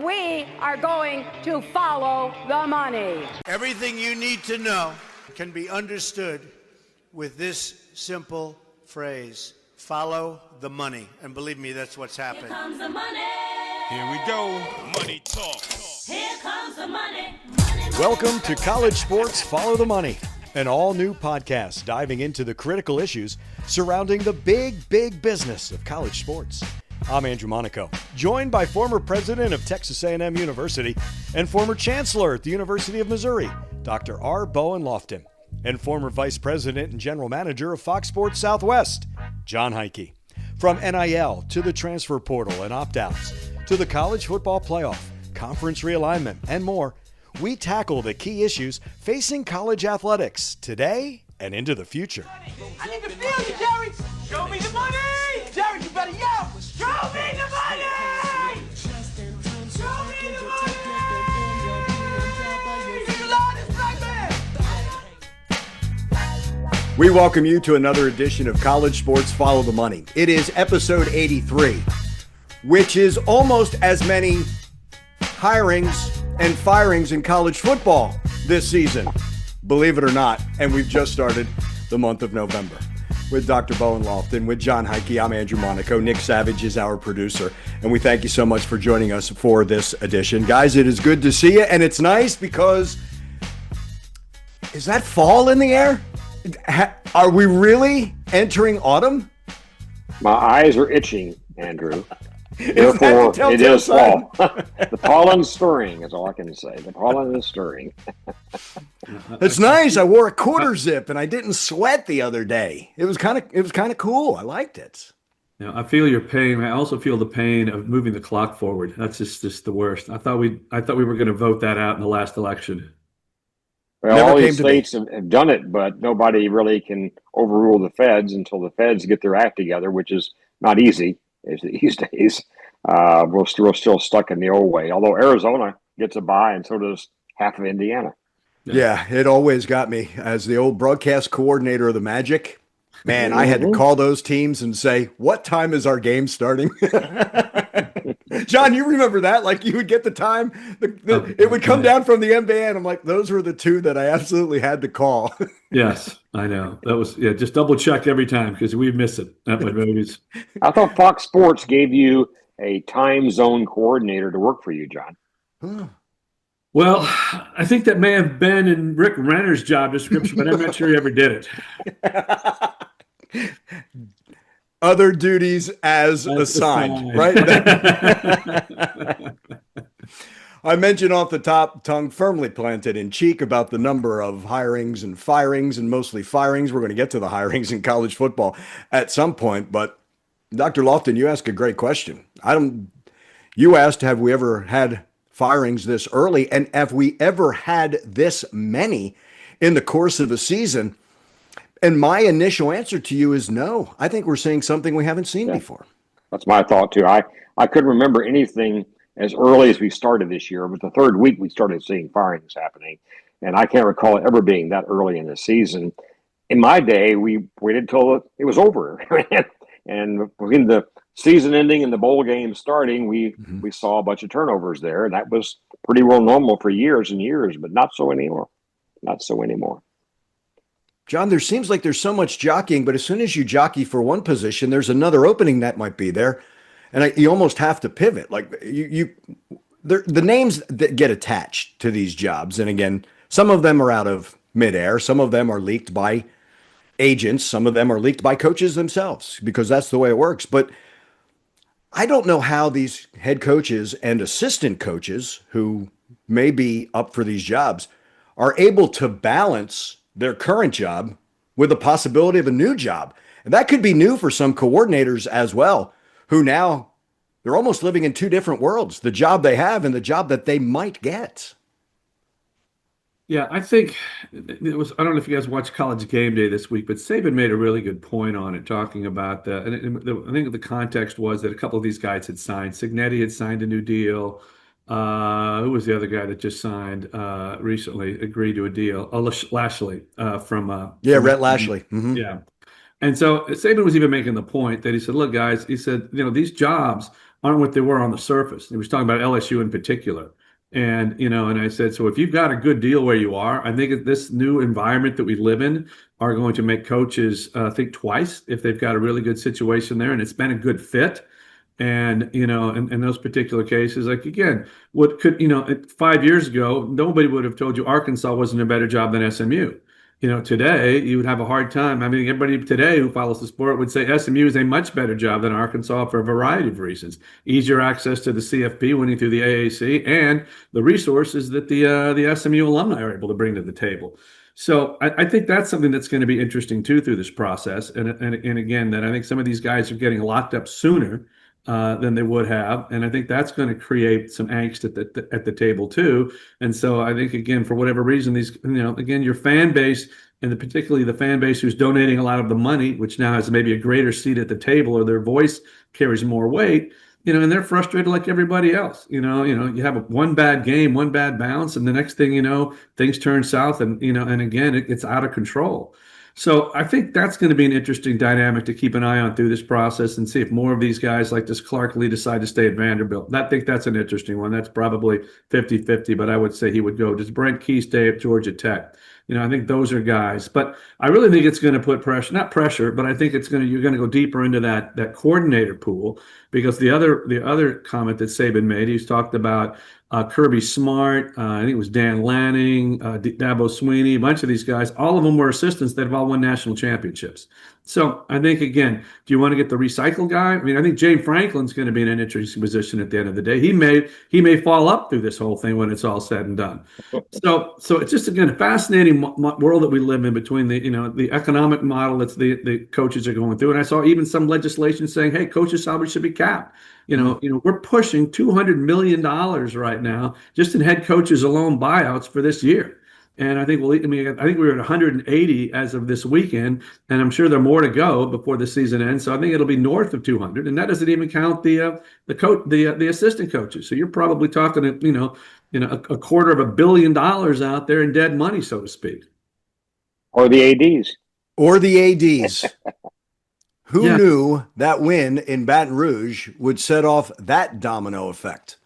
We are going to follow the money. Everything you need to know can be understood with this simple phrase: follow the money. And believe me, that's what's happening. Here comes the money. Here we go. Money talk. Here comes the money. Welcome to College Sports Follow the Money, an all-new podcast diving into the critical issues surrounding the big business of college sports. I'm Andrew Monaco, joined by former president of Texas A&M University and former chancellor at the University of Missouri, Dr. Bowen Loftin, and former vice president and general manager of Fox Sports Southwest, Jon Heidtke. From NIL to the transfer portal and opt-outs, to the college football playoff, conference realignment, and more, we tackle the key issues facing college athletics today and into the future. I need to feel you, Jerry! Show me the money! Jerry, you better yell! Show me the money! Show me the money! You loudest black man! We welcome you to another edition of College Sports Follow the Money. It is episode 83, which is almost as many hirings and firings in college football this season, believe it or not. And we've just started the month of November. With Dr. Bowen Loftin, with Jon Heidtke, I'm Andrew Monaco. Nick Savage is our producer, and we thank you so much for joining us for this edition. Guys, it is good to see you, and it's nice because, is that fall in the air? Are we really entering autumn? My eyes are itching, Andrew. Therefore, it is fall. The pollen's stirring, is all I can say. The pollen is stirring. It's nice. I wore a quarter zip and I didn't sweat the other day. It was kind of cool. I liked it. Yeah, I feel your pain. I also feel the pain of moving the clock forward. That's just the worst. I thought we were going to vote that out in the last election. Well, all these states have done it, but nobody really can overrule the feds until the feds get their act together, which is not easy these days. We're still stuck in the old way, although Arizona gets a bye and so does half of Indiana. Yeah, it always got me. As the old broadcast coordinator of the Magic, man, I had to call those teams and say, what time is our game starting? John, you remember that? Like, you would get the time. It would come down from the NBA, and I'm like, those were the two that I absolutely had to call. Yes, I know. That was, just double check every time because we miss it. That would always. I thought Fox Sports gave you a time zone coordinator to work for you, John. Well, I think that may have been in Rick Renner's job description, but I'm not sure he ever did it. Other duties as assigned, right? I mentioned off the top, tongue firmly planted in cheek about the number of hirings and firings, and mostly firings. We're going to get to the hirings in college football at some point, but Dr. Loftin, you asked a great question. You asked, have we ever had firings this early, and have we ever had this many in the course of a season? And my initial answer to you is no. I think we're seeing something we haven't seen before. That's my thought too. I couldn't remember anything as early as we started this year. It was the third week we started seeing firings happening, and I can't recall it ever being that early in the season. In my day, we waited till it was over, and between the season ending and the bowl game starting, we saw a bunch of turnovers there, and that was pretty well normal for years and years, but not so anymore. Not so anymore. John, there seems like there's so much jockeying, but as soon as you jockey for one position, there's another opening that might be there, and you almost have to pivot. Like the names that get attached to these jobs, and again, some of them are out of midair, some of them are leaked by agents, some of them are leaked by coaches themselves, because that's the way it works. But I don't know how these head coaches and assistant coaches who may be up for these jobs are able to balance their current job with the possibility of a new job. And that could be new for some coordinators as well, who now they're almost living in two different worlds, the job they have and the job that they might get. Yeah, I think it was, I don't know if you guys watched College Game Day this week, but Saban made a really good point on it, talking about that. And I think the context was that a couple of these guys had signed. Signetti had signed a new deal. Who was the other guy that just signed recently, agreed to a deal? Lashley from Rhett Lashley. Mm-hmm. Yeah. And so Saban was even making the point that he said, look, guys, he said, these jobs aren't what they were on the surface. He was talking about LSU in particular. And, and I said, so if you've got a good deal where you are, I think this new environment that we live in are going to make coaches think twice if they've got a really good situation there and it's been a good fit. And, in those particular cases, like, again, what could, 5 years ago, nobody would have told you Arkansas wasn't a better job than SMU. Today you would have a hard time. I mean, everybody today who follows the sport would say SMU is a much better job than Arkansas for a variety of reasons. Easier access to the CFP, winning through the AAC, and the resources that the SMU alumni are able to bring to the table. So I think that's something that's going to be interesting too through this process. And again, that I think some of these guys are getting locked up sooner than they would have, and I think that's going to create some angst at the table too. And so I think, again, for whatever reason, these, again, your fan base, and particularly the fan base who's donating a lot of the money, which now has maybe a greater seat at the table, or their voice carries more weight, and they're frustrated like everybody else. You have one bad game, one bad bounce, and the next thing you know, things turn south, and and again, it's out of control. So I think that's going to be an interesting dynamic to keep an eye on through this process and see if more of these guys like this Clark Lee decide to stay at Vanderbilt. I think that's an interesting one. That's probably 50-50, but I would say he would go. Does Brent Key stay at Georgia Tech? I think those are guys. But I really think it's going to put pressure, not pressure, but I think you're going to go deeper into that coordinator pool, because the other comment that Saban made, he's talked about Kirby Smart, I think it was Dan Lanning, Dabo Sweeney, a bunch of these guys. All of them were assistants that have all won national championships. So I think, again, do you want to get the recycle guy? I mean, I think James Franklin's going to be in an interesting position at the end of the day. He may fall up through this whole thing when it's all said and done. So it's just, again, a fascinating world that we live in between the economic model that the coaches are going through. And I saw even some legislation saying, hey, coaches' salary should be capped. We're pushing $200 million right now just in head coaches alone buyouts for this year. And I think I think we were at 180 as of this weekend, and I'm sure there are more to go before the season ends. So I think it'll be north of 200, and that doesn't even count the assistant coaches. So you're probably talking a $250 million out there in dead money, so to speak. Or the ADs. Who knew that win in Baton Rouge would set off that domino effect?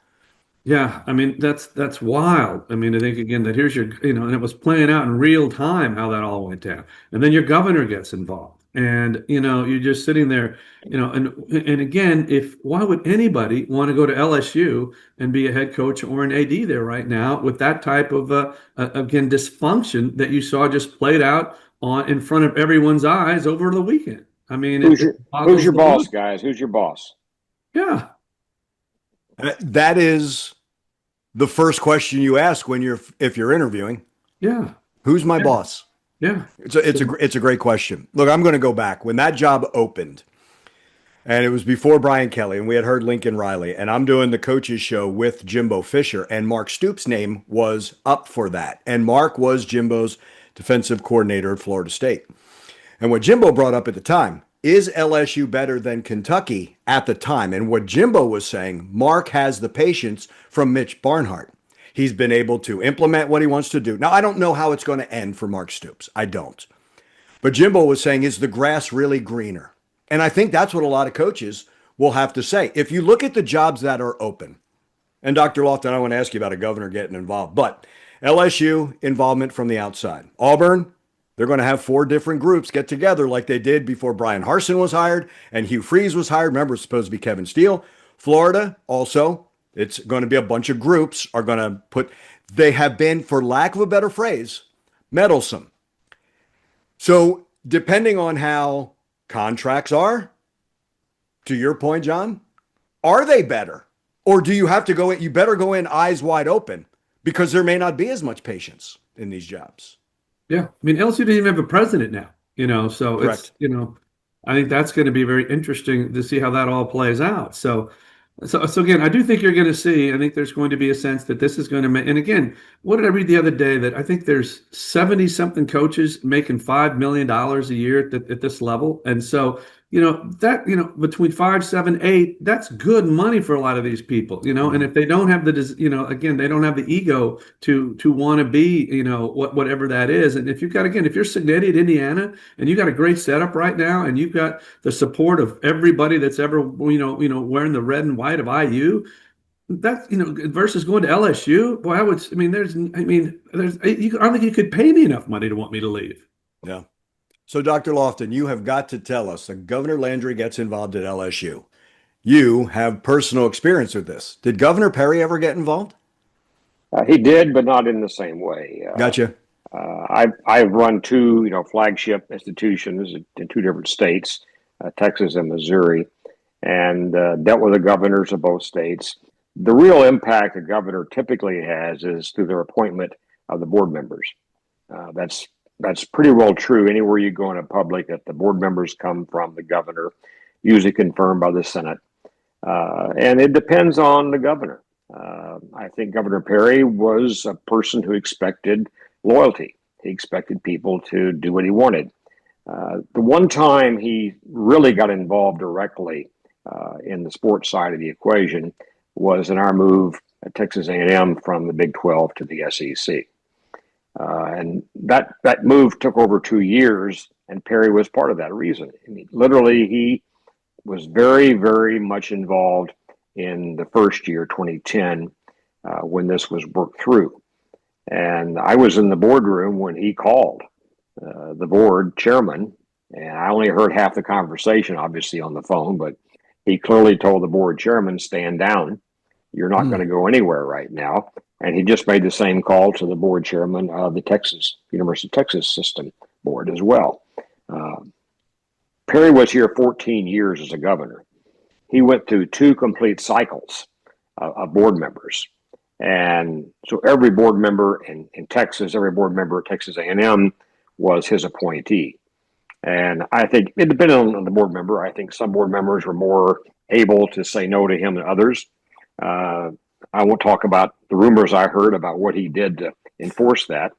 Yeah, I mean, that's wild. I mean, I think, again, that here's your, and it was playing out in real time how that all went down. And then your governor gets involved. And, you're just sitting there, and again, why would anybody want to go to LSU and be a head coach or an AD there right now with that type of, again, dysfunction that you saw just played out in front of everyone's eyes over the weekend? I mean, who's your boss, guys? Who's your boss? Yeah. That is the first question you ask if you're interviewing. Yeah. Who's my boss? Yeah. It's a great question. Look, I'm going to go back when that job opened, and it was before Brian Kelly, and we had heard Lincoln Riley, and I'm doing the coaches show with Jimbo Fisher, and Mark Stoops' name was up for that. And Mark was Jimbo's defensive coordinator at Florida State. And what Jimbo brought up at the time, is LSU better than Kentucky at the time? And what Jimbo was saying, Mark has the patience from Mitch Barnhart. He's been able to implement what he wants to do. Now, I don't know how it's going to end for Mark Stoops. I don't. But Jimbo was saying, is the grass really greener? And I think that's what a lot of coaches will have to say. If you look at the jobs that are open, and Dr. Loftin, I want to ask you about a governor getting involved, but LSU involvement from the outside. Auburn, they're going to have 4 different groups get together like they did before Brian Harsin was hired and Hugh Freeze was hired. Remember, it's supposed to be Kevin Steele. Florida, also, it's going to be a bunch of groups are going to they have been, for lack of a better phrase, meddlesome. So depending on how contracts are, to your point, John, are they better? Or do you have to go in, you better go in eyes wide open, because there may not be as much patience in these jobs. Yeah. I mean, LSU doesn't even have a president now, so Correct. It's, I think that's going to be very interesting to see how that all plays out. So again, I do think you're going to see, I think there's going to be a sense that this is going to make, and again, what did I read the other day, that I think there's 70 something coaches making $5 million a year at this level. And so, that, between 5, 7, 8, that's good money for a lot of these people, and if they don't have again, they don't have the ego to want to be, whatever that is. And if you've got, again, if you're Cignetti at Indiana and you got a great setup right now and you've got the support of everybody that's ever, wearing the red and white of IU, that, versus going to LSU, boy, I don't think you could pay me enough money to want me to leave. Yeah. So, Dr. Loftin, you have got to tell us that Governor Landry gets involved at LSU. You have personal experience with this. Did Governor Perry ever get involved? He did, but not in the same way. Gotcha. I've run two, flagship institutions in two different states, Texas and Missouri, and dealt with the governors of both states. The real impact a governor typically has is through their appointment of the board members. That's pretty well true anywhere you go in a public, that the board members come from the governor, usually confirmed by the Senate. And it depends on the governor. I think Governor Perry was a person who expected loyalty. He expected people to do what he wanted. The one time he really got involved directly in the sports side of the equation was in our move at Texas A&M from the Big 12 to the SEC. And that move took over 2 years, and Perry was part of that reason. I mean, literally, he was very, very much involved in the first year, 2010, when this was worked through. And I was in the boardroom when he called the board chairman, and I only heard half the conversation, obviously, on the phone, but he clearly told the board chairman, stand down. You're not going to go anywhere right now. And he just made the same call to the board chairman of the University of Texas System board as well. Perry was here 14 years as a governor. He went through 2 complete cycles of board members. And so every board member in Texas, every board member at Texas A&M was his appointee. And I think it depended on the board member. I think some board members were more able to say no to him than others. I won't talk about the rumors I heard about what he did to enforce that.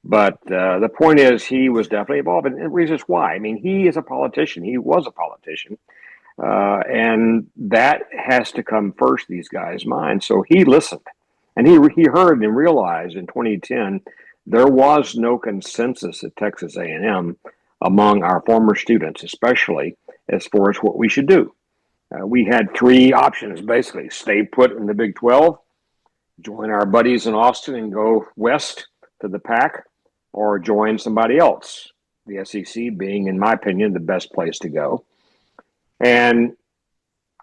But the point is, he was definitely involved, and the reason is why. I mean, he is a politician. He was a politician. And that has to come first, these guys' minds. So he listened, and he heard and realized in 2010 there was no consensus at Texas A&M among our former students, especially as far as what we should do. We had 3 options, basically: stay put in the Big 12, join our buddies in Austin and go west to the Pac, or join somebody else, the SEC being, in my opinion, the best place to go. And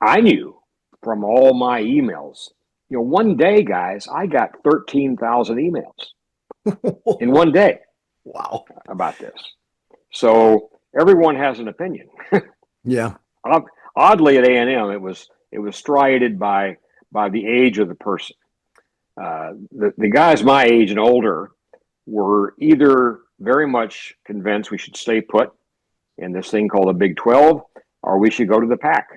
I knew from all my emails, one day, guys, I got 13,000 emails in one day. Wow. About this. So everyone has an opinion. Yeah. Oddly, at A&M, it was striated by the age of the person. The guys my age and older were either very much convinced we should stay put in this thing called the Big 12, or we should go to the Pac.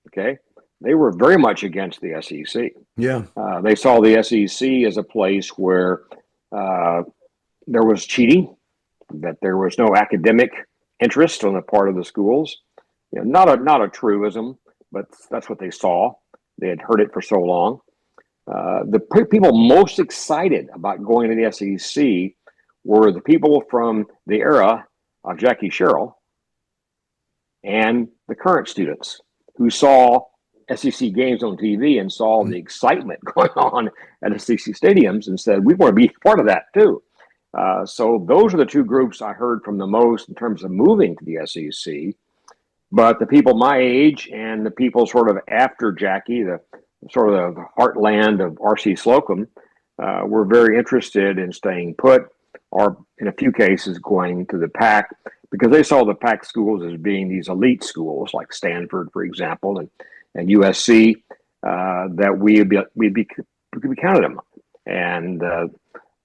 Okay, they were very much against the SEC. Yeah, they saw the SEC as a place where there was cheating, that there was no academic interest on the part of the schools. Not a truism, but that's what they saw. They had heard it for so long. The people most excited about going to the SEC were the people from the era of Jackie Sherrill and the current students who saw SEC games on TV and saw the excitement going on at SEC stadiums and said, we want to be part of that too. So those are the 2 groups I heard from the most in terms of moving to the SEC. But the people my age and the people sort of after Jackie, the sort of the heartland of R.C. Slocum, were very interested in staying put, or in a few cases going to the Pac, because they saw the Pac schools as being these elite schools like Stanford, for example, and USC, that we'd be counted among. And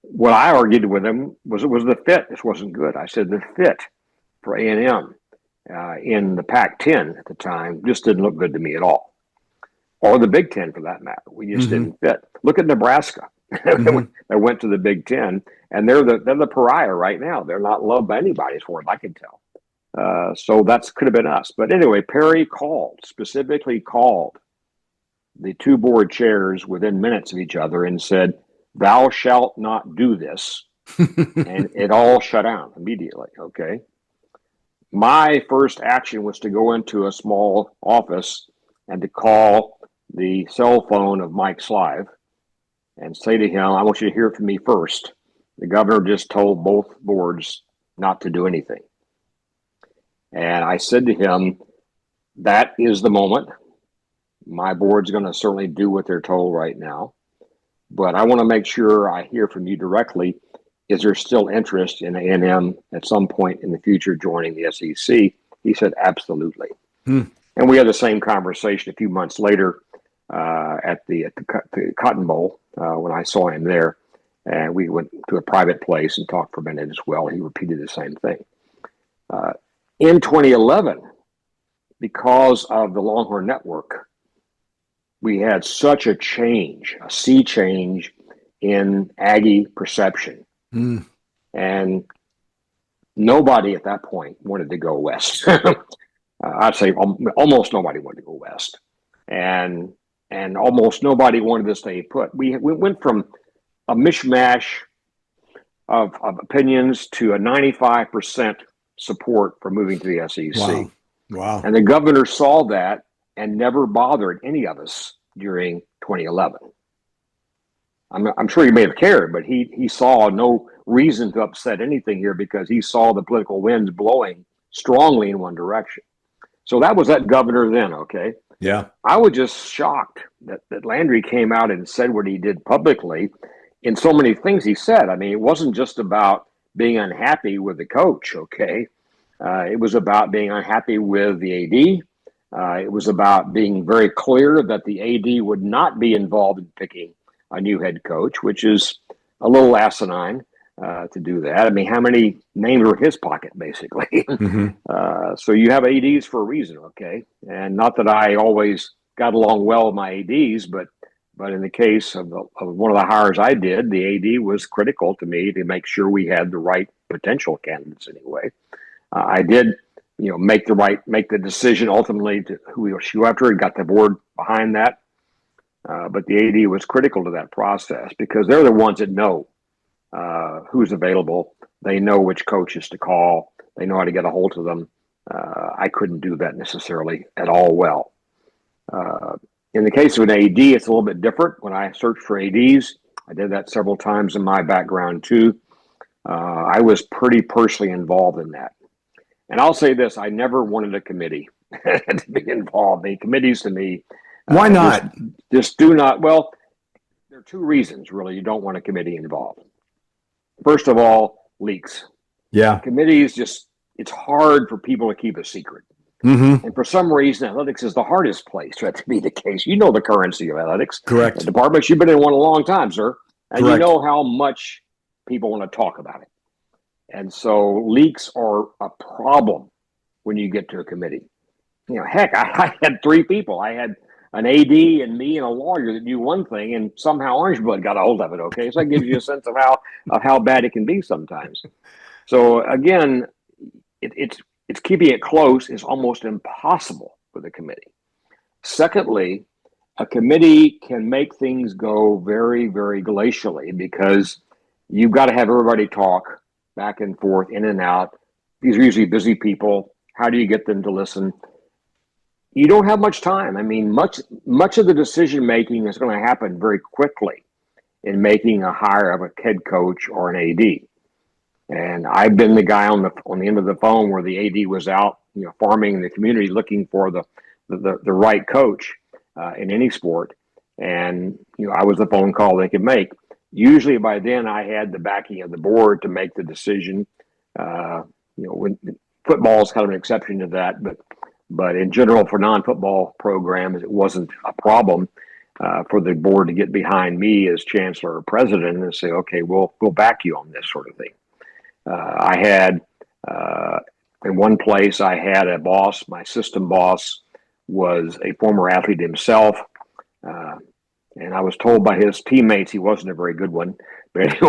what I argued with them was it was the fit. This wasn't good. I said the fit for A&M in the Pac-10 at the time just didn't look good to me at all, or the Big Ten for that matter. We just didn't fit. Look at Nebraska. They went to the Big Ten, and they're the pariah right now. They're not loved by anybody, as far as I can tell. So that could have been us. But anyway, Perry specifically called the two board chairs within minutes of each other and said, "Thou shalt not do this." And it all shut down immediately. Okay. My first action was to go into a small office and to call the cell phone of Mike Slive and say to him, "I want you to hear from me first. The governor just told both boards not to do anything." And I said to him, "That is the moment. My board's going to certainly do what they're told right now. But I want to make sure I hear from you directly. Is there still interest in A&M at some point in the future joining the SEC?" He said, "Absolutely." And we had the same conversation a few months later at the Cotton Bowl when I saw him there. And we went to a private place and talked for a minute as well. He repeated the same thing. In 2011, because of the Longhorn Network, we had such a sea change in Aggie perception. And nobody at that point wanted to go west. I'd say almost nobody wanted to go west. And almost nobody wanted to stay put. We went from a mishmash of opinions to a 95% support for moving to the SEC. Wow. And the governor saw that and never bothered any of us during 2011. I'm sure he may have cared, but he saw no reason to upset anything here because he saw the political winds blowing strongly in one direction. So that was that governor then, okay? Yeah. I was just shocked that Landry came out and said what he did publicly in so many things he said. I mean, it wasn't just about being unhappy with the coach, okay? It was about being unhappy with the AD. It was about being very clear that the AD would not be involved in picking a new head coach, which is a little asinine to do that. I mean, how many names are in his pocket, basically? So you have ADs for a reason, okay? And not that I always got along well with my ADs, but in the case of one of the hires I did, the AD was critical to me to make sure we had the right potential candidates anyway. I did, make the decision ultimately to who we should go after and got the board behind that. But the AD was critical to that process because they're the ones that know who's available. They know which coaches to call. They know how to get a hold of them. I couldn't do that necessarily at all well. In the case of an AD, it's a little bit different. When I searched for ADs, I did that several times in my background too. I was pretty personally involved in that. And I'll say this, I never wanted a committee to be involved. The committees to me, Why not? Just do not. Well, there are two reasons, really, you don't want a committee involved. First of all, leaks. Yeah. Committees it's hard for people to keep a secret. And for some reason, athletics is the hardest place for that to be the case. You know the currency of athletics. Correct. The departments, you've been in one a long time, sir. And Correct. you know how much people want to talk about it. And so leaks are a problem when you get to a committee. Heck, I had three people. I had an AD and me and a lawyer that knew one thing, and somehow Orange Blood got a hold of it. Okay, so that gives you a sense of how bad it can be sometimes. So again, it's keeping it close is almost impossible with a committee. Secondly, a committee can make things go very, very glacially because you've got to have everybody talk back and forth, in and out. These are usually busy people. How do you get them to listen? You don't have much time. I mean, much of the decision making is going to happen very quickly in making a hire of a head coach or an AD. And I've been the guy on the end of the phone where the AD was out, farming the community, looking for the right coach in any sport. And I was the phone call they could make. Usually by then I had the backing of the board to make the decision. When football is kind of an exception to that, but in general for non-football programs, it wasn't a problem for the board to get behind me as chancellor or president and say, okay, we'll back you on this sort of thing. I had in one place I had a boss. My system boss was a former athlete himself. And I was told by his teammates he wasn't a very good one. But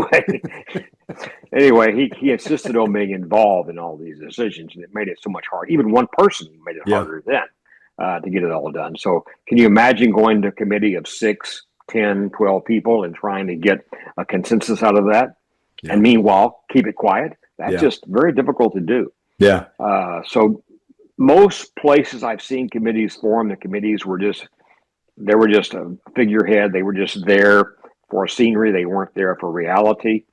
anyway, he insisted on being involved in all these decisions, and it made it so much harder. Even one person made it Yeah. harder then to get it all done. So can you imagine going to a committee of 6, 10, 12 people and trying to get a consensus out of that? Yeah. And meanwhile, keep it quiet? That's Yeah. just very difficult to do. Yeah. So most places I've seen committees form, the committees were just a figurehead. They were just there for scenery. They weren't there for reality.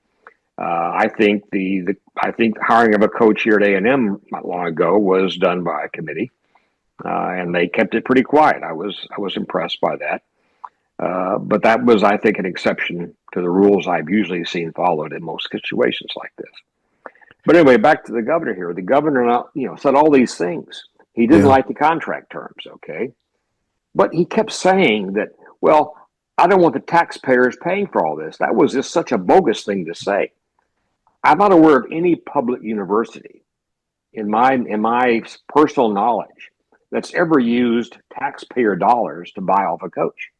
I think the hiring of a coach here at A&M not long ago was done by a committee, and they kept it pretty quiet. I was impressed by that. But that was, I think, an exception to the rules I've usually seen followed in most situations like this. But anyway, back to the governor here. The governor, said all these things. He didn't like the contract terms, okay? But he kept saying that, well, I don't want the taxpayers paying for all this. That was just such a bogus thing to say. I'm not aware of any public university in my personal knowledge that's ever used taxpayer dollars to buy off a coach.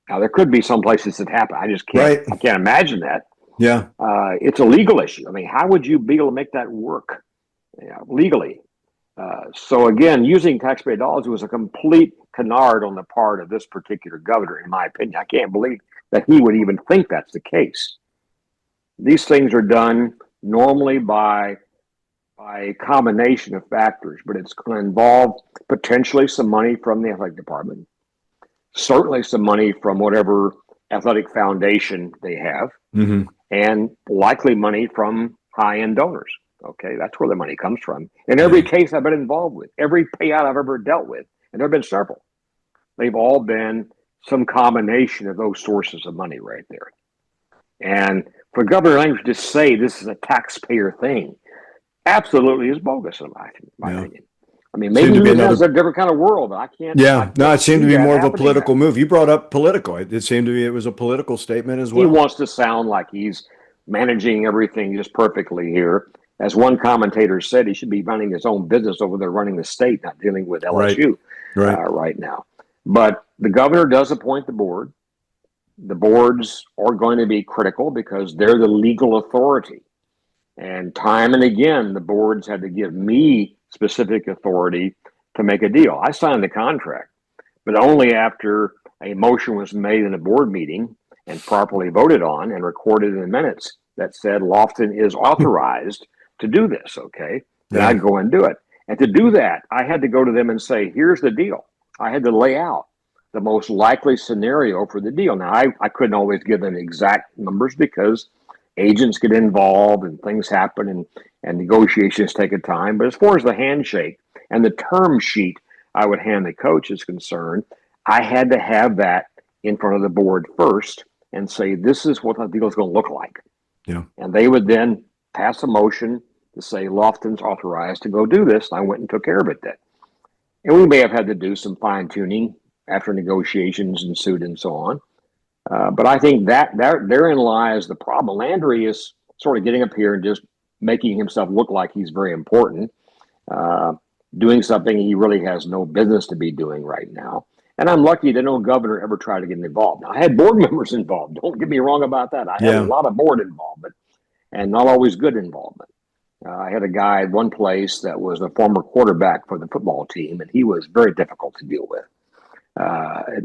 Now, there could be some places that happen. I just can't. Right. I can't imagine that. Yeah. It's a legal issue. I mean, how would you be able to make that work legally? So again, using taxpayer dollars was a complete canard on the part of this particular governor, in my opinion. I can't believe that he would even think that's the case. These things are done normally by a combination of factors, but it's going to involve potentially some money from the athletic department, certainly some money from whatever athletic foundation they have, and likely money from high-end donors. Okay, that's where the money comes from. In every case I've been involved with, every payout I've ever dealt with, and there have been several, they've all been some combination of those sources of money right there. And for Governor Lang to say this is a taxpayer thing, absolutely is bogus in my opinion. I mean, maybe he has a different kind of world, but I can't. Yeah, no, it seemed to be more of a political move. move. You brought up political. It seemed to be it was a political statement as well. He wants to sound like he's managing everything just perfectly here. As one commentator said, he should be running his own business over there, running the state, not dealing with LSU right now. But the governor does appoint the board. The boards are going to be critical because they're the legal authority. And time and again, the boards had to give me specific authority to make a deal. I signed the contract, but only after a motion was made in a board meeting and properly voted on and recorded in the minutes that said Loftin is authorized to do this, okay? Then I'd go and do it. And to do that, I had to go to them and say, here's the deal. I had to lay out the most likely scenario for the deal. Now, I couldn't always give them exact numbers because agents get involved and things happen and negotiations take a time. But as far as the handshake and the term sheet I would hand the coach is concerned, I had to have that in front of the board first and say, this is what the deal is going to look like. Yeah. And they would then pass a motion to say Loftin's authorized to go do this. And I went and took care of it then. And we may have had to do some fine tuning after negotiations ensued and so on. But I think that therein lies the problem. Landry is sort of getting up here and just making himself look like he's very important, doing something he really has no business to be doing right now. And I'm lucky that no governor ever tried to get involved. Now, I had board members involved. Don't get me wrong about that. I had a lot of board involvement and not always good involvement. I had a guy at one place that was a former quarterback for the football team, and he was very difficult to deal with.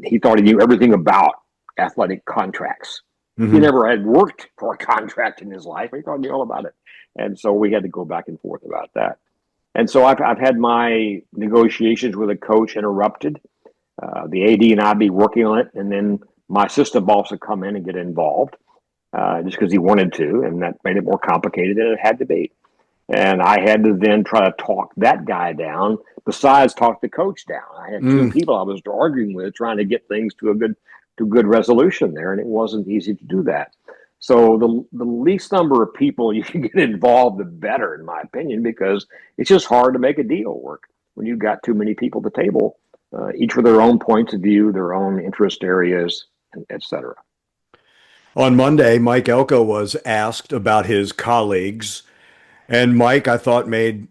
He thought he knew everything about athletic contracts. He never had worked for a contract in his life. He thought he knew all about it. And so we had to go back and forth about that. And so I've had my negotiations with a coach interrupted. The AD and I be working on it, and then my assistant boss would come in and get involved just because he wanted to, and that made it more complicated than it had to be. And I had to then try to talk that guy down, besides talk the coach down. I had two people I was arguing with, trying to get things to a good resolution there, and it wasn't easy to do that. So the least number of people you can get involved, the better, in my opinion, because it's just hard to make a deal work when you've got too many people at the table, each with their own points of view, their own interest areas, et cetera. On Monday, Mike Elko was asked about his colleagues, and Mike, I thought, made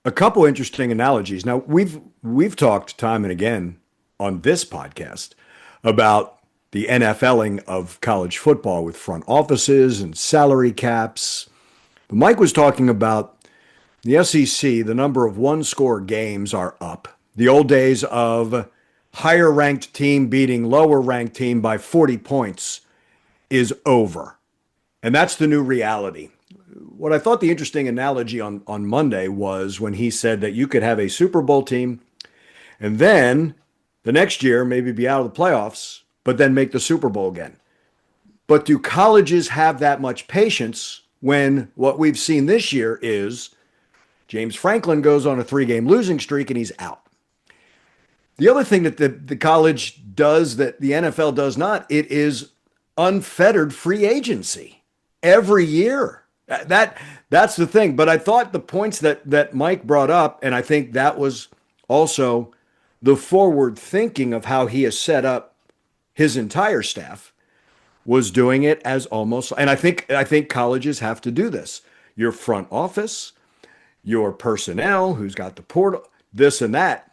a couple interesting analogies. Now, we've talked time and again on this podcast about the NFLing of college football with front offices and salary caps. But Mike was talking about the SEC, the number of one-score games are up. The old days of higher-ranked team beating lower-ranked team by 40 points is over. And that's the new reality. What I thought the interesting analogy on Monday was when he said that you could have a Super Bowl team and then the next year maybe be out of the playoffs, but then make the Super Bowl again. But do colleges have that much patience when what we've seen this year is James Franklin goes on a 3-game losing streak and he's out? The other thing that the college does that the NFL does not, it is unfettered free agency every year. That's the thing. But I thought the points that Mike brought up, and I think that was also the forward thinking of how he has set up his entire staff, was doing it as almost, and I think colleges have to do this. Your front office, your personnel, who's got the portal, this and that.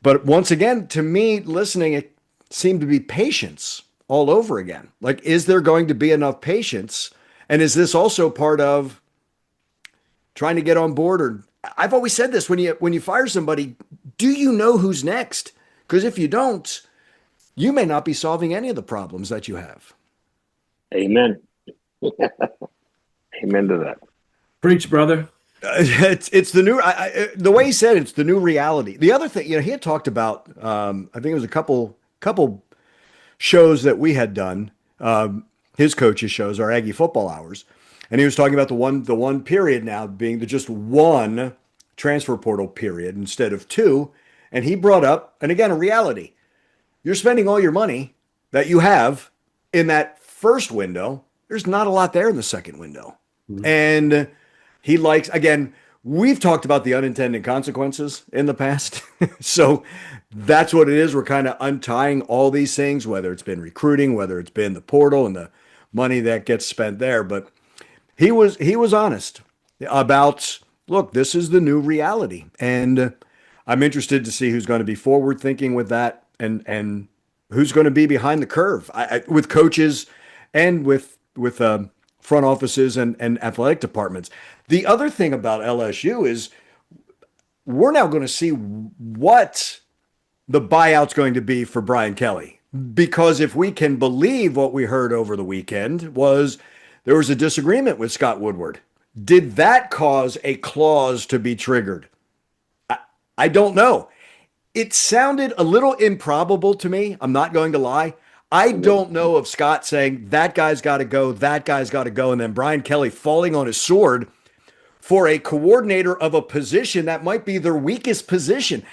But once again, to me, listening, it seemed to be patience all over again. Like, is there going to be enough patience? And is this also part of trying to get on board? Or I've always said this, when you fire somebody, do you know who's next? Because if you don't, you may not be solving any of the problems that you have. Amen. Amen to that. Preach, brother. It's the new, the way he said it's the new reality. The other thing, he had talked about, I think it was a couple shows that we had done, his coaches shows, our Aggie football hours. And he was talking about the one period now being just one transfer portal period instead of two. And he brought up, and again, a reality. You're spending all your money that you have in that first window. There's not a lot there in the second window. Mm-hmm. And he likes, again, we've talked about the unintended consequences in the past. So that's what it is. We're kind of untying all these things, whether it's been recruiting, whether it's been the portal and the money that gets spent there. But he was honest about, look, this is the new reality. And I'm interested to see who's going to be forward thinking with that and who's going to be behind the curve with coaches and with front offices and athletic departments. The other thing about LSU is we're now going to see what the buyout's going to be for Brian Kelly. Because if we can believe what we heard over the weekend was there was a disagreement with Scott Woodward. Did that cause a clause to be triggered? I don't know. It sounded a little improbable to me. I'm not going to lie. I don't know of Scott saying that guy's got to go, that guy's got to go, and then Brian Kelly falling on his sword for a coordinator of a position that might be their weakest position.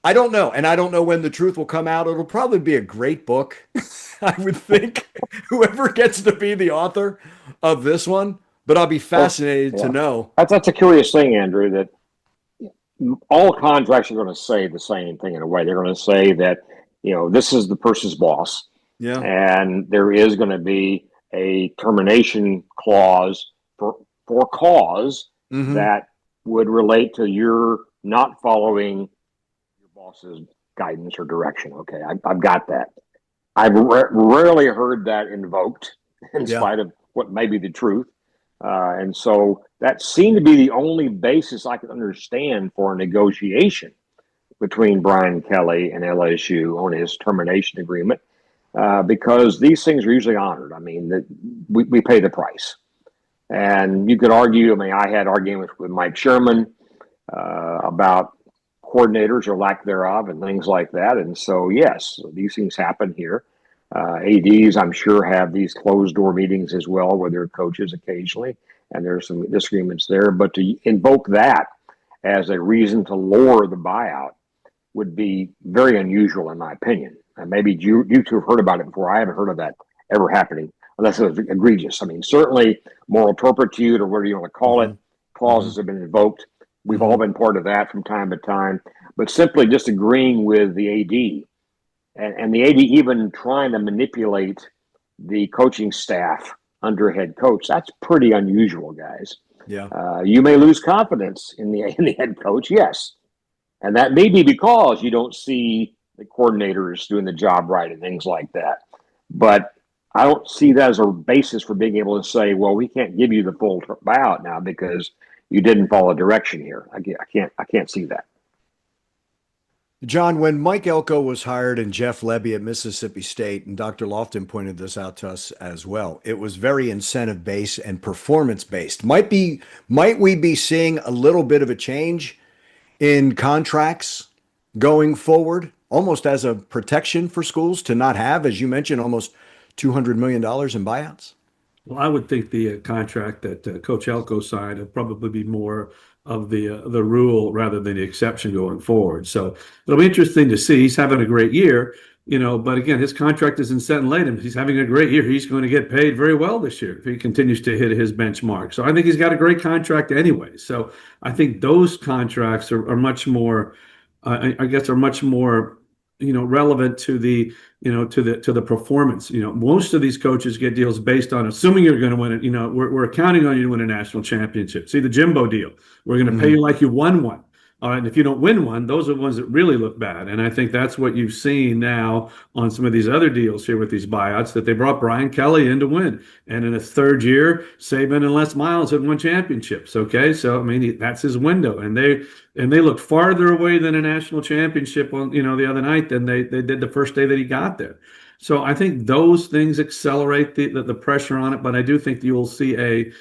I don't know. And I don't know when the truth will come out. It'll probably be a great book, I would think, whoever gets to be the author of this one. But I'll be fascinated to know. That's a curious thing, Andrew, that all contracts are going to say the same thing in a way. They're going to say that, this is the person's boss. Yeah. And there is going to be a termination clause for cause that would relate to your not following your boss's guidance or direction. Okay, I've got that. I've rarely heard that invoked in spite of what may be the truth. And so that seemed to be the only basis I could understand for a negotiation between Brian Kelly and LSU on his termination agreement, because these things are usually honored. I mean, we pay the price. And you could argue, I had arguments with Mike Sherman about coordinators or lack thereof and things like that. And so, yes, these things happen here. ADs, I'm sure, have these closed-door meetings as well with their coaches occasionally, and there's some disagreements there. But to invoke that as a reason to lower the buyout would be very unusual, in my opinion. And maybe you two have heard about it before. I haven't heard of that ever happening, unless it was egregious. Certainly moral turpitude, or whatever you want to call it, clauses have been invoked. We've all been part of that from time to time. But simply just agreeing with the AD, and the AD even trying to manipulate the coaching staff under a head coach, that's pretty unusual, guys. Yeah. You may lose confidence in the head coach, yes. And that may be because you don't see the coordinators doing the job right and things like that. But I don't see that as a basis for being able to say, well, we can't give you the full buyout now because you didn't follow direction here. I can't see that. John, when Mike Elko was hired and Jeff Lebby at Mississippi State, and Dr. Loftin pointed this out to us as well, it was very incentive based and performance based. Might we be seeing a little bit of a change in contracts going forward, almost as a protection for schools to not have, as you mentioned, almost $200 million in buyouts? Well, I would think the contract that Coach Elko signed would probably be more of the rule rather than the exception going forward. So it'll be interesting to see. He's having a great year, but again, his contract isn't set in laid. He's having a great year. He's going to get paid very well this year if he continues to hit his benchmark. So I think he's got a great contract anyway. So I think those contracts are much more, I guess, are much more relevant to the to the performance. Most of these coaches get deals based on assuming you're going to win it. We're counting on you to win a national championship. See the Jimbo deal. We're going to pay you like you won one. All right, and if you don't win one, those are the ones that really look bad. And I think that's what you've seen now on some of these other deals here with these buyouts, that they brought Brian Kelly in to win. And in his third year, Saban and Les Miles had won championships. Okay, so I mean that's his window, and they looked farther away than a national championship on the other night than they did the first day that he got there. So I think those things accelerate the pressure on it, but I do think you will see a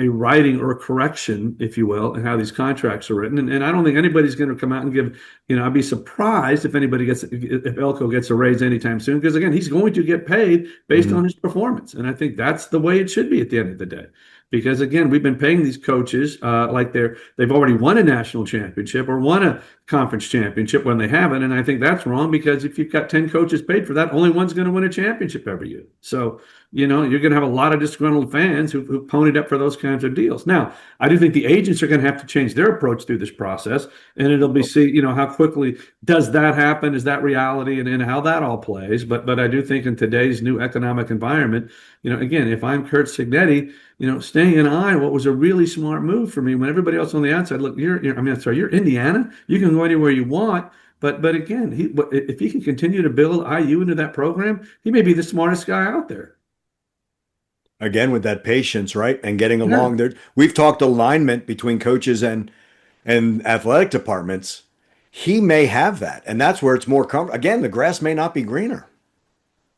writing or a correction, if you will, in how these contracts are written. And I don't think anybody's going to come out and give, I'd be surprised if Elko gets a raise anytime soon, because again, he's going to get paid based on his performance. And I think that's the way it should be at the end of the day. Because again, we've been paying these coaches like they've already won a national championship or won a conference championship when they haven't. And I think that's wrong, because if you've got 10 coaches paid for that, only one's going to win a championship every year. So, you're going to have a lot of disgruntled fans who ponied up for those kinds of deals. Now, I do think the agents are going to have to change their approach through this process, and it'll be how quickly does that happen? Is that reality, and how that all plays? But I do think in today's new economic environment, again, if I'm Kurt Cignetti, staying in Iowa was a really smart move for me. When everybody else on the outside, look, you're Indiana. You can go anywhere you want. But again, if he can continue to build IU into that program, he may be the smartest guy out there. Again, with that patience, right? And getting along there. We've talked alignment between coaches and athletic departments. He may have that. And that's where it's more comfortable. Again, the grass may not be greener.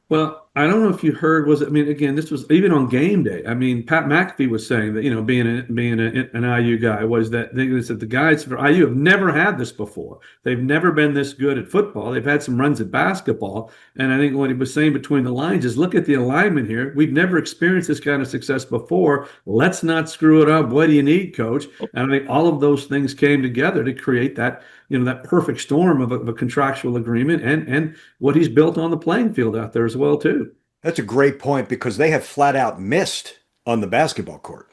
Well, I don't know if you heard, again, this was even on game day. I mean, Pat McAfee was saying that, being an IU guy, was that they said the guys for IU have never had this before. They've never been this good at football. They've had some runs at basketball. And I think what he was saying between the lines is, look at the alignment here. We've never experienced this kind of success before. Let's not screw it up. What do you need, coach? And I think all of those things came together to create that, that perfect storm of a contractual agreement and what he's built on the playing field out there as well, too. That's a great point, because they have flat out missed on the basketball court.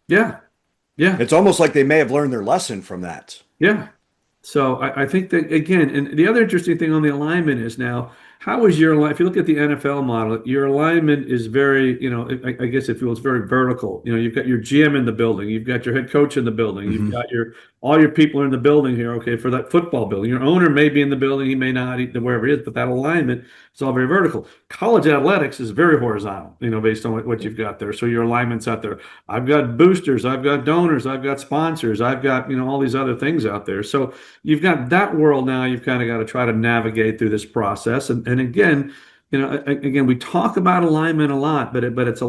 Yeah. Yeah. It's almost like they may have learned their lesson from that. Yeah. So I think that, again, and the other interesting thing on the alignment is now, how is your line? If you look at the NFL model, your alignment is very, I guess if it's very vertical. You've got your GM in the building, you've got your head coach in the building, you've got all your people are in the building here. Okay, for that football building, your owner may be in the building, he may not, wherever he is, but that alignment is all very vertical. College athletics is very horizontal, based on what you've got there. So your alignment's out there. I've got boosters, I've got donors, I've got sponsors, I've got all these other things out there. So you've got that world now. You've kind of got to try to navigate through this process, and again, we talk about alignment a lot, but it's a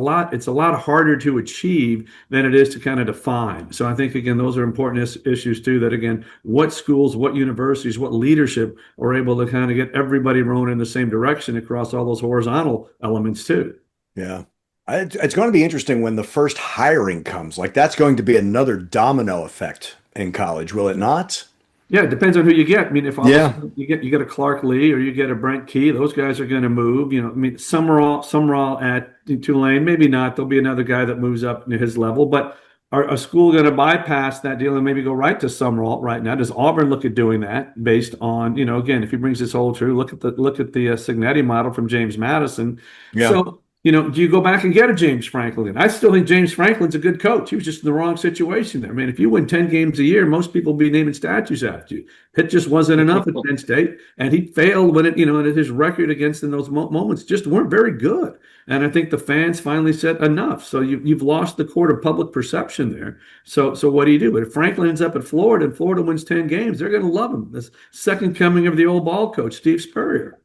lot harder to achieve than it is to kind of define. So I think, again, those are important issues too, that again, what schools, what universities, what leadership are able to kind of get everybody rowing in the same direction across all those horizontal elements too. Yeah. It's going to be interesting when the first hiring comes. Like, that's going to be another domino effect in college, will it not? Yeah, it depends on who you get. I mean, if you get a Clark Lee or you get a Brent Key, those guys are going to move. Some are all at Tulane, maybe not. There'll be another guy that moves up to his level. But are a school going to bypass that deal and maybe go right to Summerall right now? Does Auburn look at doing that based on, again, if he brings this whole true, look at the Cignetti model from James Madison. Yeah. So Do you go back and get a James Franklin? I still think James Franklin's a good coach. He was just in the wrong situation there. I mean, if you win 10 games a year, most people be naming statues after you. Pitt just wasn't enough at Penn State, and he failed when and his record against in those moments just weren't very good. And I think the fans finally said enough. So you've lost the court of public perception there. So what do you do? But if Franklin ends up at Florida and Florida wins 10 games, they're going to love him. This second coming of the old ball coach, Steve Spurrier.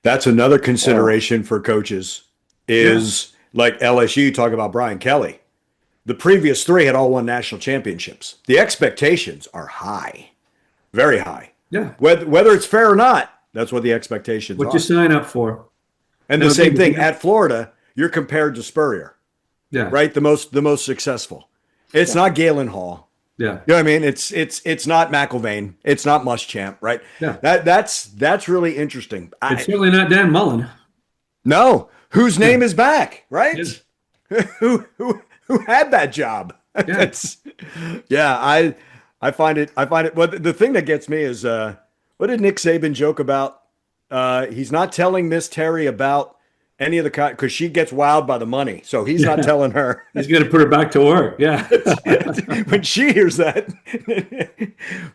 That's another consideration for coaches is like LSU, talk about Brian Kelly. The previous 3 had all won national championships. The expectations are high, very high. Yeah. Whether it's fair or not, that's what the expectations are. What you sign up for. And the same thing at Florida, you're compared to Spurrier. Yeah. Right? The most successful. It's not Galen Hall. Yeah. You know what I mean? It's not McIlvain. It's not Muschamp, right? Yeah. That's really interesting. It's certainly not Dan Mullen. No. Whose name is back, right? Yeah. who had that job? Yeah. I find it well, the thing that gets me is what did Nick Saban joke about? He's not telling Miss Terry about any of the because she gets wowed by the money, so he's not telling her. He's going to put her back to work. Yeah, when she hears that.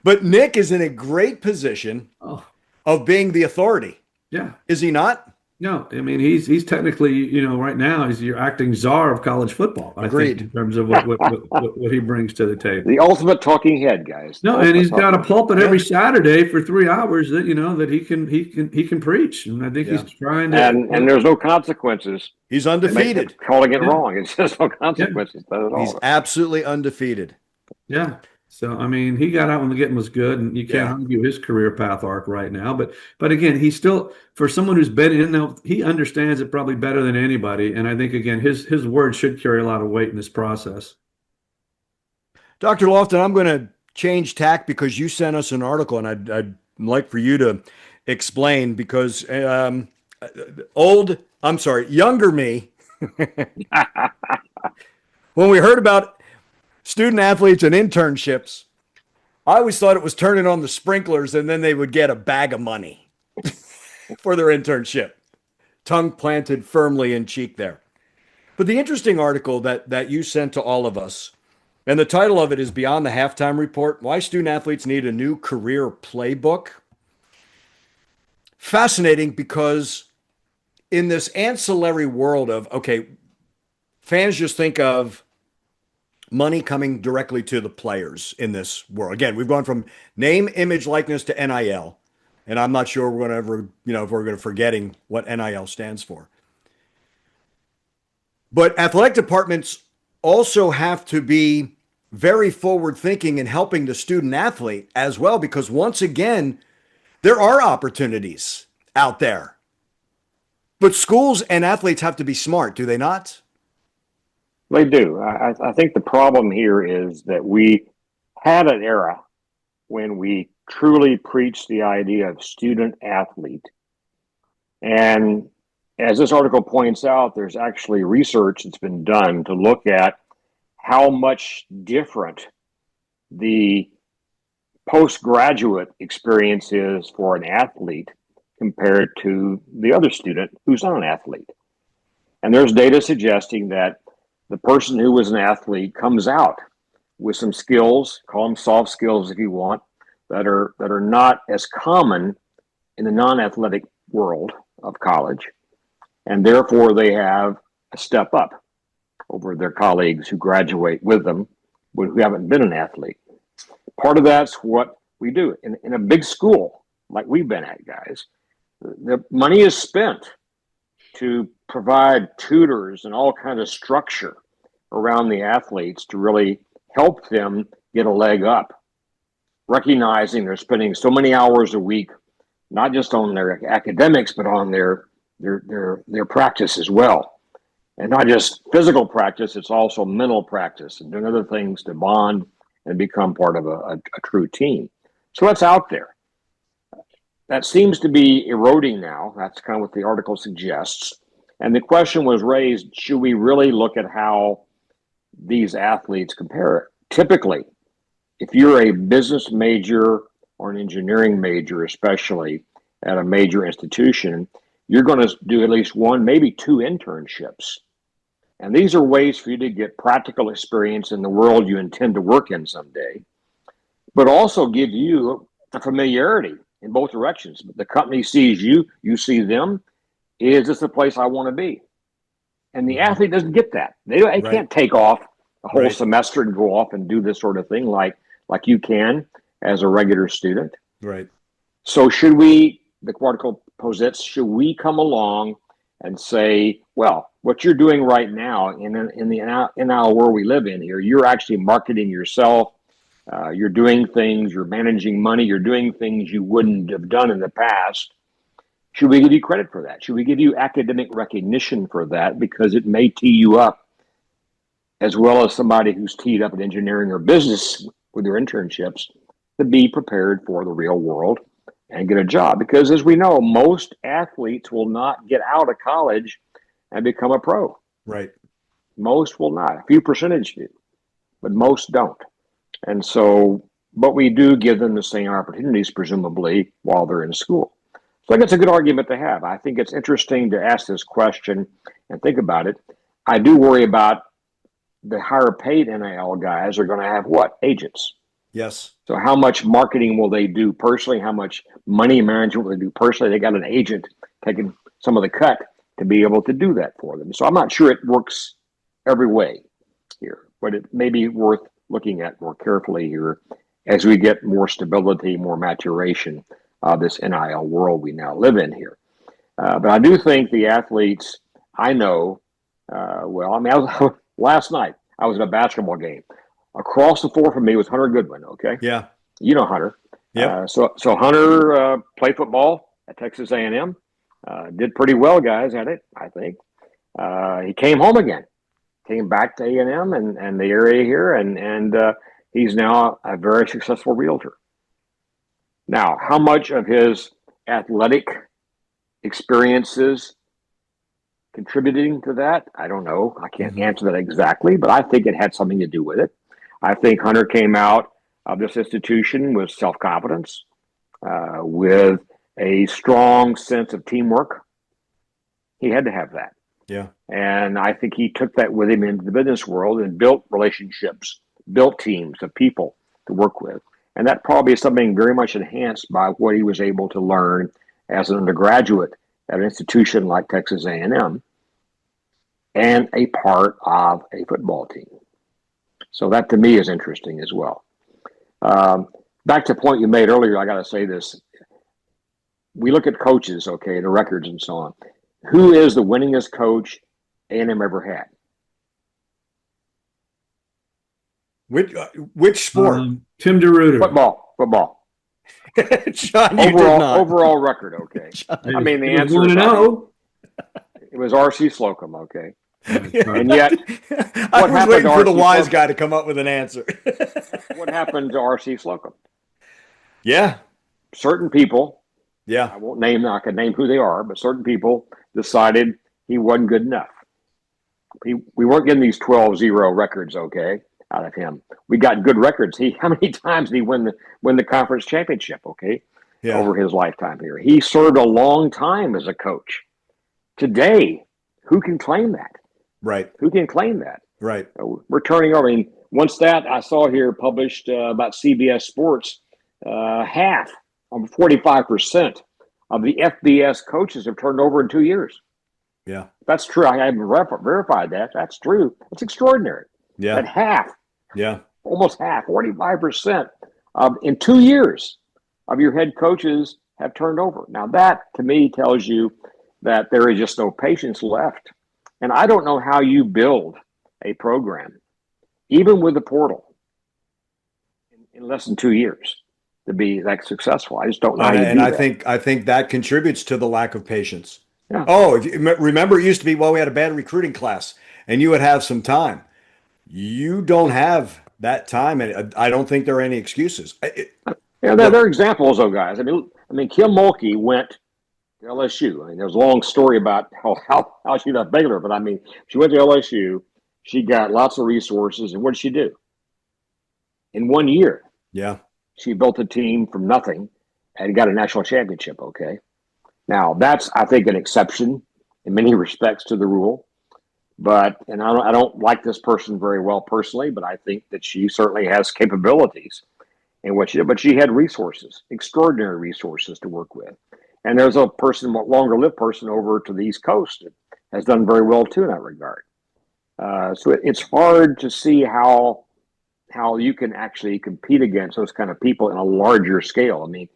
But Nick is in a great position of being the authority. Yeah, is he not? No, I mean he's technically right now he's your acting czar of college football. Agreed. I think in terms of what he brings to the table. The ultimate talking head, guys. No, and he's got a pulpit every Saturday for 3 hours that that he can preach, and I think he's trying to. And there's no consequences. He's undefeated. Calling it wrong. It's just no consequences. He's absolutely undefeated. Yeah. So, I mean, he got out when the getting was good, and you can't argue his career path arc right now. But again, he's still, for someone who's been in there, he understands it probably better than anybody. And I think, again, his words should carry a lot of weight in this process. Dr. Loftin, I'm going to change tack because you sent us an article, and I'd like for you to explain because younger me, when we heard about student athletes and internships, I always thought it was turning on the sprinklers and then they would get a bag of money for their internship. Tongue planted firmly in cheek there. But the interesting article that you sent to all of us, and the title of it is Beyond the Halftime Report, Why Student Athletes Need a New Career Playbook. Fascinating because in this ancillary world of, fans just think of money coming directly to the players in this world. Again, we've gone from name, image, likeness to NIL. And I'm not sure we're going to ever, if we're going to forgetting what NIL stands for. But athletic departments also have to be very forward thinking in helping the student athlete as well, because once again, there are opportunities out there. But schools and athletes have to be smart, do they not? They do. I think the problem here is that we had an era when we truly preached the idea of student athlete. And as this article points out, there's actually research that's been done to look at how much different the postgraduate experience is for an athlete compared to the other student who's not an athlete. And there's data suggesting that the person who was an athlete comes out with some skills, call them soft skills if you want, that are not as common in the non-athletic world of college. And therefore they have a step up over their colleagues who graduate with them, who haven't been an athlete. Part of that's what we do. In a big school like we've been at, guys, the money is spent to provide tutors and all kinds of structure around the athletes to really help them get a leg up, recognizing they're spending so many hours a week, not just on their academics, but on their practice as well. And not just physical practice, it's also mental practice and doing other things to bond and become part of a true team. So that's out there. That seems to be eroding now. That's kind of what the article suggests. And the question was raised, should we really look at how these athletes compare? Typically, if you're a business major or an engineering major, especially at a major institution, you're going to do at least one, maybe two internships. And these are ways for you to get practical experience in the world you intend to work in someday, but also give you a familiarity in both directions. The company sees you, you see them. Is this the place I want to be? And the athlete doesn't get that. They can't take off a whole semester and go off and do this sort of thing like you can as a regular student. Right. So should we, the article posits, should we come along and say, well, what you're doing right now in our world we live in here, you're actually marketing yourself. You're doing things, you're managing money, you're doing things you wouldn't have done in the past. Should we give you credit for that? Should we give you academic recognition for that? Because it may tee you up as well as somebody who's teed up in engineering or business with their internships to be prepared for the real world and get a job. Because as we know, most athletes will not get out of college and become a pro. Right. Most will not. A few percentage do, but most don't. And so, but we do give them the same opportunities, presumably, while they're in school. So I think it's a good argument to have. I think it's interesting to ask this question and think about it. I do worry about the higher paid NIL guys are going to have what? Agents. Yes. So how much marketing will they do personally? How much money management will they do personally? They got an agent taking some of the cut to be able to do that for them. So I'm not sure it works every way here, but it may be worth looking at more carefully here as we get more stability, more maturation of this NIL world we now live in here. But I do think the athletes, I know, last night I was at a basketball game. Across the floor from me was Hunter Goodwin, okay? Yeah. You know Hunter. Yeah. So Hunter played football at Texas A&M. Did pretty well, guys, at it, I think. He came home again. Came back to A&M and the area here, and he's now a very successful realtor. Now, how much of his athletic experiences contributing to that? I don't know. I can't answer that exactly, but I think it had something to do with it. I think Hunter came out of this institution with self-confidence, with a strong sense of teamwork. He had to have that. Yeah. And I think he took that with him into the business world and built relationships, built teams of people to work with. And that probably is something very much enhanced by what he was able to learn as an undergraduate at an institution like Texas A&M and a part of a football team. So that to me is interesting as well. Back to the point you made earlier, I got to say this. We look at coaches, okay, the records and so on. Who is the winningest coach A&M ever had? Which sport? Tim DeRuiter. Football. John, you did not. Overall record, okay. I mean, the answer is it was R.C. Slocum, okay. And yet, I was waiting for the wise guy to come up with an answer. What happened to R.C. Slocum? Yeah. Certain people, yeah, I can name who they are, but certain people decided he wasn't good enough. We weren't getting these 12-0 records, okay, out of him. We got good records. How many times did he win the conference championship, okay, over his lifetime here? He served a long time as a coach. Today, who can claim that? Right. Who can claim that? Right. We're turning over. I mean, one stat I saw here published about CBS Sports, half, 45% of the FBS coaches have turned over in 2 years. Yeah. That's true. I haven't verified that. That's true. That's extraordinary. Yeah. That half. Yeah. Almost half, 45% in 2 years of your head coaches have turned over. Now that to me tells you that there is just no patience left. And I don't know how you build a program, even with the portal, in less than 2 years to be that successful. I just don't know how you do that. I think that contributes to the lack of patience. Yeah. Oh, if you remember, it used to be, well, we had a bad recruiting class, and you would have some time. You don't have that time, and I don't think there are any excuses. There are examples, though, guys. I mean, Kim Mulkey went to LSU. I mean, there's a long story about how she left Baylor, but I mean, she went to LSU. She got lots of resources, and what did she do? In 1 year, she built a team from nothing and got a national championship. Okay, Now, that's, I think, an exception in many respects to the rule. And I don't like this person very well personally, but I think that she certainly has capabilities in what she did. But she had resources, extraordinary resources to work with. And there's a person, longer lived person over to the East Coast that has done very well too in that regard. So it's hard to see how you can actually compete against those kind of people in a larger scale. I mean,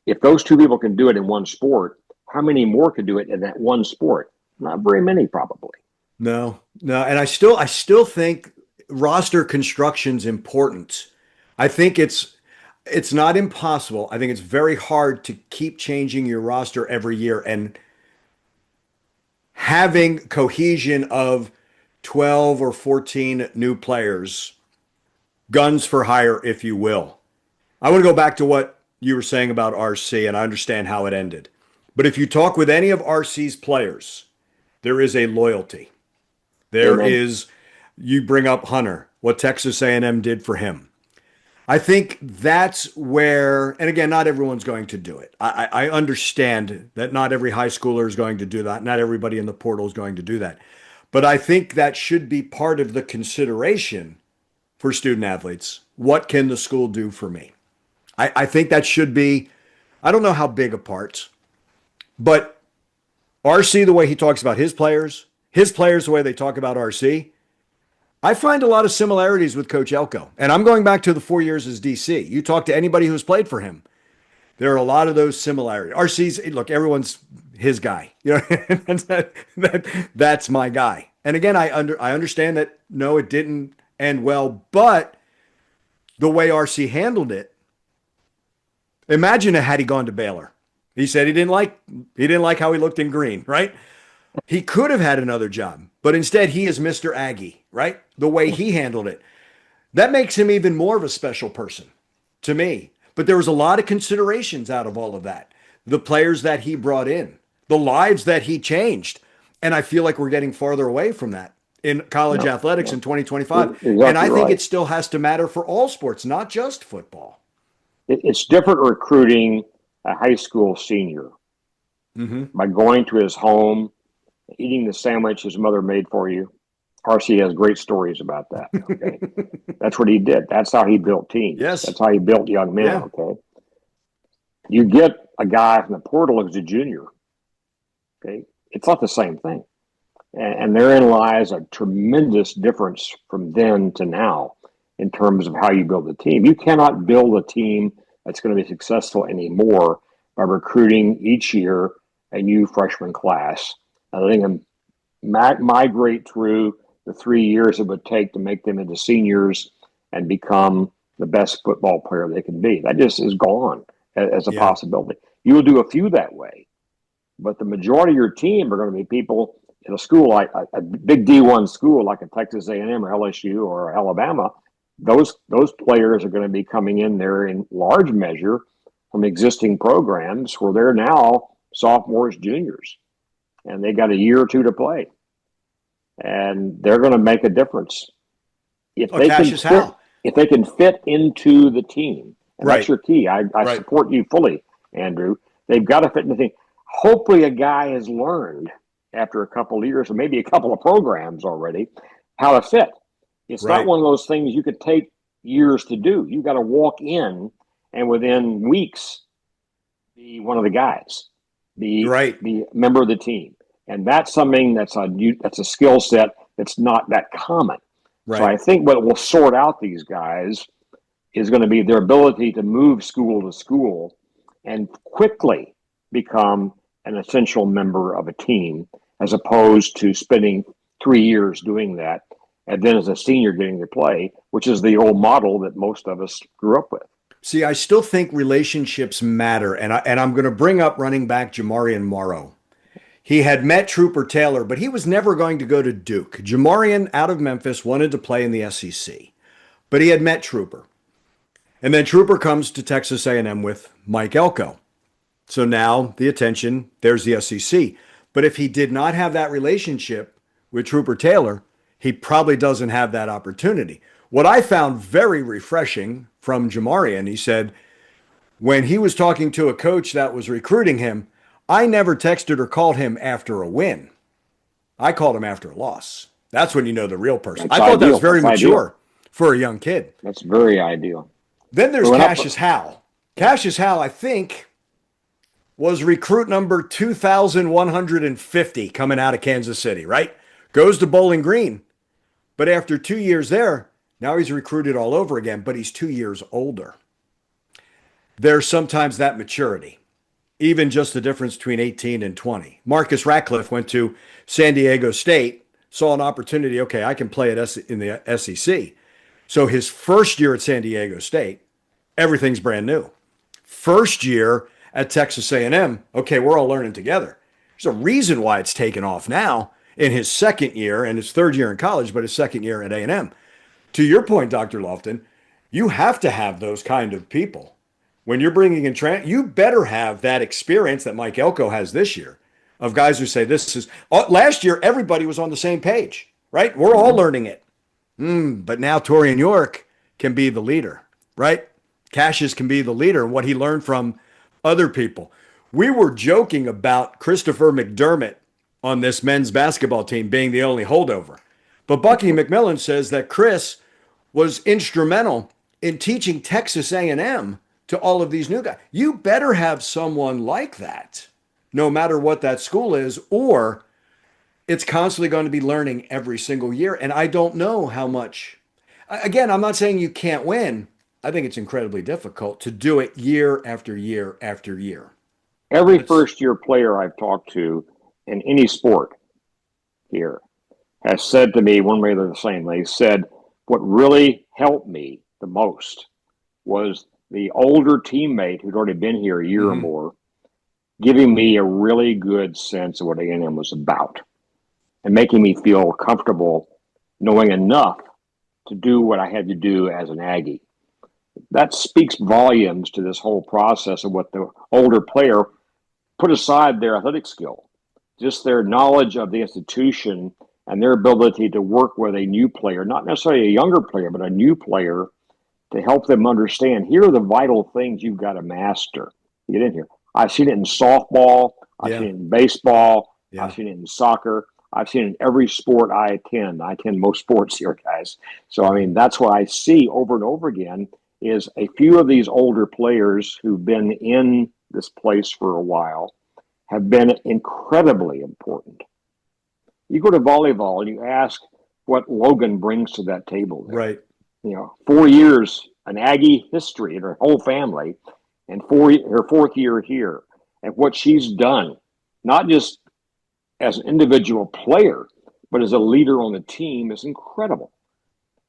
if those two people can do it in one sport, how many more could do it in that one sport? Not very many, probably. No. And I still think roster construction's important. I think it's not impossible. I think it's very hard to keep changing your roster every year and having cohesion of 12 or 14 new players, guns for hire, if you will. I want to go back to what you were saying about RC, and I understand how it ended. But if you talk with any of RC's players, there is a loyalty. There is, you bring up Hunter, what Texas A&M did for him. I think that's where, and again, not everyone's going to do it. I understand that not every high schooler is going to do that. Not everybody in the portal is going to do that. But I think that should be part of the consideration for student athletes. What can the school do for me? I think that should be, I don't know how big a part, but RC, the way he talks about his players, the way they talk about RC, I find a lot of similarities with Coach Elko. And I'm going back to the 4 years as DC. You talk to anybody who's played for him, there are a lot of those similarities. RC's, look, everyone's his guy. You know, that's my guy. And again, I understand that, no, it didn't end well, but the way RC handled it, imagine had he gone to Baylor. He said he didn't like how he looked in green, right? He could have had another job, but instead he is Mr. Aggie, right? The way he handled it. That makes him even more of a special person to me. But there was a lot of considerations out of all of that. The players that he brought in, the lives that he changed. And I feel like we're getting farther away from that in college athletics in 2025. Exactly, and I think it still has to matter for all sports, not just football. It's different recruiting a high school senior by going to his home, eating the sandwich his mother made for you. RC has great stories about that. Okay, that's what he did. That's how he built teams. Yes, that's how he built young men. Yeah. Okay, you get a guy from the portal as a junior. Okay, it's not the same thing, and therein lies a tremendous difference from then to now in terms of how you build a team. You cannot build a team that's going to be successful anymore by recruiting each year a new freshman class. I think them migrate through the 3 years it would take to make them into seniors and become the best football player they can be. That just is gone as a possibility. You will do a few that way, but the majority of your team are going to be people in a school like a big D1 school like a Texas A&M or LSU or Alabama. Those players are going to be coming in there in large measure from existing programs where they're now sophomores, juniors, and they got a year or two to play. And they're going to make a difference if they can fit into the team. And that's your key. I support you fully, Andrew. They've got to fit in the team. Hopefully a guy has learned after a couple of years or maybe a couple of programs already how to fit. It's not one of those things you could take years to do. You got to walk in and within weeks be one of the guys, be a member of the team. And that's something that's a skill set that's not that common. Right. So I think what will sort out these guys is going to be their ability to move school to school and quickly become an essential member of a team, as opposed to spending 3 years doing that and then as a senior getting to play, which is the old model that most of us grew up with. See, I still think relationships matter, and I'm going to bring up running back Jamarian Morrow. He had met Trooper Taylor, but he was never going to go to Duke. Jamarian, out of Memphis, wanted to play in the SEC, but he had met Trooper. And then Trooper comes to Texas A&M with Mike Elko. So now the attention, there's the SEC. But if he did not have that relationship with Trooper Taylor, he probably doesn't have that opportunity. What I found very refreshing from Jamarian, he said, when he was talking to a coach that was recruiting him, I never texted or called him after a win. I called him after a loss. That's when you know the real person. That's I thought that was ideal. very That's mature ideal. for a young kid. That's very ideal. Then there's Growing up- Cassius Howell. Cassius Howell, I think, was recruit number 2,150 coming out of Kansas City, right? Goes to Bowling Green. But after 2 years there, now he's recruited all over again, but he's 2 years older. There's sometimes that maturity, even just the difference between 18 and 20. Marcus Ratcliffe went to San Diego State, saw an opportunity, okay, I can play in the SEC. So his first year at San Diego State, everything's brand new. First year at Texas A&M, okay, we're all learning together. There's a reason why it's taken off now in his second year and his third year in college, but his second year at A&M. To your point, Dr. Loftin, you have to have those kind of people. When you're bringing in you better have that experience that Mike Elko has this year of guys who say this is last year, everybody was on the same page, right? We're all learning it. But now Torian York can be the leader, right? Cassius can be the leader and what he learned from other people. We were joking about Christopher McDermott on this men's basketball team being the only holdover. But Bucky McMillan says that Chris was instrumental in teaching Texas A&M to all of these new guys. You better have someone like that, no matter what that school is, or it's constantly going to be learning every single year. And I don't know how much. Again, I'm not saying you can't win. I think it's incredibly difficult to do it year after year after year. Every first-year player I've talked to in any sport here has said to me one way or the same. They said, what really helped me the most was the older teammate who'd already been here a year or more, giving me a really good sense of what A&M was about and making me feel comfortable knowing enough to do what I had to do as an Aggie. That speaks volumes to this whole process of what the older player put aside their athletic skill, just their knowledge of the institution and their ability to work with a new player, not necessarily a younger player, but a new player to help them understand, here are the vital things you've got to master to get in here. I've seen it in softball. I've seen it in baseball. I've seen it in soccer. I've seen it in every sport I attend. I attend most sports here, guys. So, I mean, that's what I see over and over again is a few of these older players who've been in this place for a while have been incredibly important. You go to volleyball and you ask what Logan brings to that table there. Right. 4 years, an Aggie history in her whole family, and her fourth year here, and what she's done, not just as an individual player, but as a leader on the team is incredible.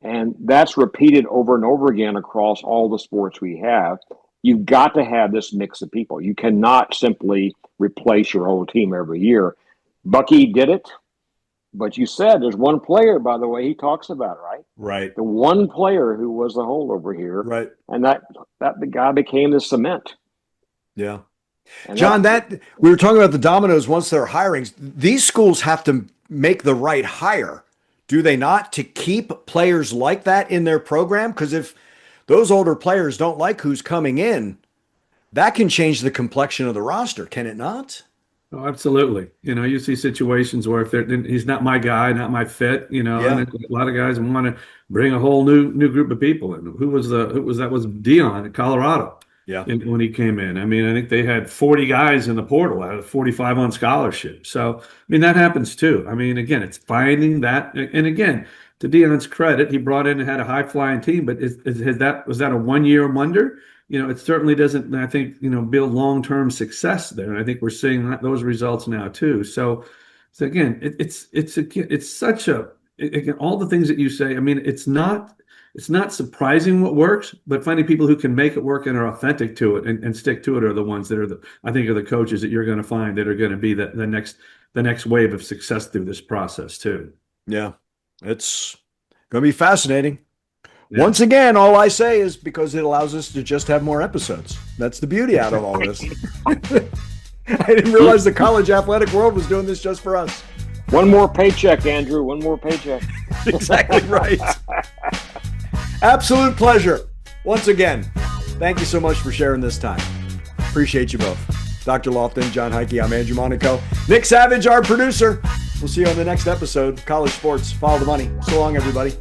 And that's repeated over and over again across all the sports we have. You've got to have this mix of people. You cannot simply replace your whole team every year. Bucky did it. But you said there's one player, by the way, he talks about, right? Right. The one player who was the holdover here. Right. And that the guy became the cement. Yeah. And John, we were talking about the dominoes once they're hiring. These schools have to make the right hire, do they not, to keep players like that in their program? Because if those older players don't like who's coming in, that can change the complexion of the roster, can it not? Oh, absolutely. You see situations where if he's not my guy, not my fit, and a lot of guys want to bring a whole new group of people in. Who was that was Dion in Colorado. Yeah. When he came in. I mean, I think they had 40 guys in the portal out of 45 on scholarship. So, I mean, that happens too. I mean, again, it's finding that. And again, to Dion's credit, he brought in and had a high flying team, but was that a 1 year wonder? It certainly doesn't, I think, build long-term success there. And I think we're seeing those results now too. So again, it's such again, all the things that you say, I mean, it's not surprising what works, but finding people who can make it work and are authentic to it and stick to it are the ones that are the coaches that you're going to find that are going to be the next wave of success through this process too. Yeah. It's going to be fascinating. Yeah. Once again, all I say is because it allows us to just have more episodes. That's the beauty out of all this. I didn't realize the college athletic world was doing this just for us. One more paycheck, Andrew. One more paycheck. Exactly right. Absolute pleasure. Once again, thank you so much for sharing this time. Appreciate you both. Dr. Loftin, Jon Heidtke, I'm Andrew Monaco. Nick Savage, our producer. We'll see you on the next episode of College Sports. Follow the money. So long, everybody.